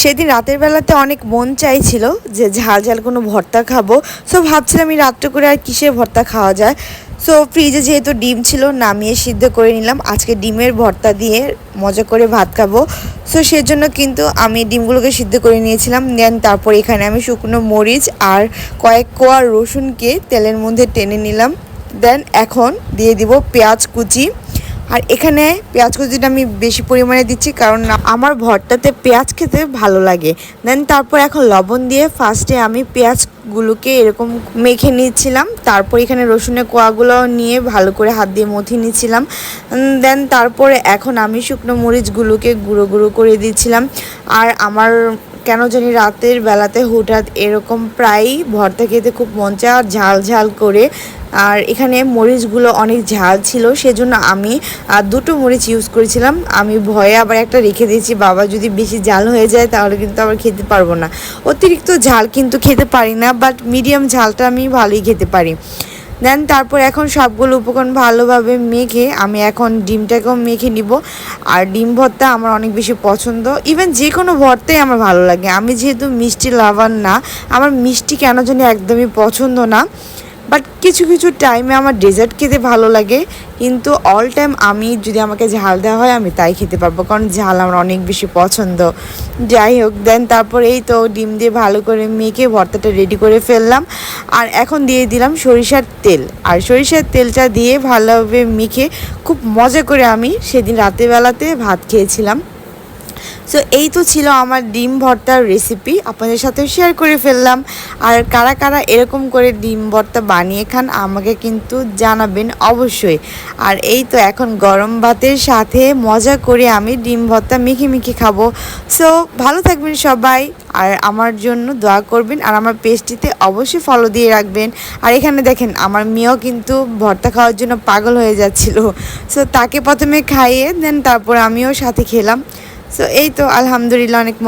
সেদিন রাতের বেলাতে অনেক মন চাইছিল যে ঝাল ঝাল কোনো ভর্তা খাবো। সো ভাবছিলাম এই রাত্রে করে আর কিসের ভর্তা খাওয়া যায়। সো ফ্রিজে যেহেতু ডিম ছিল নামিয়ে সিদ্ধ করে নিলাম, আজকে ডিমের ভর্তা দিয়ে মজা করে ভাত খাবো। সো সেজন্য কিন্তু আমি ডিমগুলোকে সিদ্ধ করে নিয়েছিলাম। দেন তারপর এখানে আমি শুকনো মরিচ আর কয়েক কোয়া রসুনকে তেলের মধ্যে টেনে নিলাম। দেন এখন দিয়ে দিব পেঁয়াজ কুচি। আর এখানে পেঁয়াজ কুচিটা আমি বেশি পরিমাণে দিচ্ছি কারণ আমার ভর্তাতে পেঁয়াজ খেতে ভালো লাগে। দেন তারপর এখন লবণ দিয়ে ফার্স্টে আমি পেঁয়াজগুলোকে এরকম মেখে নিচ্ছিলাম। তারপর এখানে রসুনের কোয়াগুলো নিয়ে ভালো করে হাত দিয়ে মথে নিচ্ছিলাম। দেন তারপরে এখন আমি শুকনো মরিচগুলোকে গুঁড়ো গুঁড়ো করে দিচ্ছিলাম। আর আমার কেন জানি রাতের বেলাতে হঠাৎ এরকম প্রায়ই ভর্তা খেতে খুব মন চায় আর ঝাল ঝাল করে। আর এখানে মরিচগুলো অনেক ঝাল ছিল, সেজন্য আমি দুটো মরিচ ইউজ করেছিলাম। আমি ভয়ে আবার একটা রেখে দিয়েছি, বাবা যদি বেশি ঝাল হয়ে যায় তাহলে কিন্তু আবার খেতে পারবো না। অতিরিক্ত ঝাল কিন্তু খেতে পারি না, বাট মিডিয়াম ঝালটা আমি ভালোই খেতে পারি। দেন তারপর এখন সবগুলো উপকরণ ভালোভাবে মেখে আমি এখন ডিমটাকেও মেখে নিব। আর ডিম ভর্তা আমার অনেক বেশি পছন্দ, ইভেন যে কোনো ভর্তাই আমার ভালো লাগে। আমি যেহেতু মিষ্টি লাভার না, আমার মিষ্টি কেন জানি একদমই পছন্দ না। বাট কিছু কিছু টাইমে আমার ডেজার্ট খেতে ভালো লাগে, কিন্তু অল টাইম আমি যদি আমাকে ঝাল দেওয়া হয় আমি তাই খেতে পারবো, কারণ ঝাল আমার অনেক বেশি পছন্দ। যাই হোক, দেন তারপর এই তো ডিম দিয়ে ভালো করে মেখে ভর্তাটা রেডি করে ফেললাম। আর এখন দিয়ে দিলাম সরিষার তেল। আর সরিষার তেলটা দিয়ে ভালোভাবে মেখে খুব মজা করে আমি সেদিন রাতেরবেলাতে ভাত খেয়েছিলাম। সো এই তো ছিল আমার ডিম ভর্তার রেসিপি, আপনাদের সাথেও শেয়ার করে ফেললাম। আর কারা কারা এরকম করে ডিম ভর্তা বানিয়ে খান আমাকে কিন্তু জানাবেন অবশ্যই। আর এই তো এখন গরম ভাতের সাথে মজা করে আমি ডিম ভর্তা মেখে মেখে খাবো। সো ভালো থাকবেন সবাই, আর আমার জন্য দোয়া করবেন, আর আমার পেজটিতে অবশ্যই ফলো দিয়ে রাখবেন। আর এখানে দেখেন আমার মেয়েও কিন্তু ভর্তা খাওয়ার জন্য পাগল হয়ে যাচ্ছিল। সো তাকে প্রথমে খাইয়ে দেন তারপর আমিও সাথে খেলাম। সো এই তো আলহামদুলিল্লাহ অনেক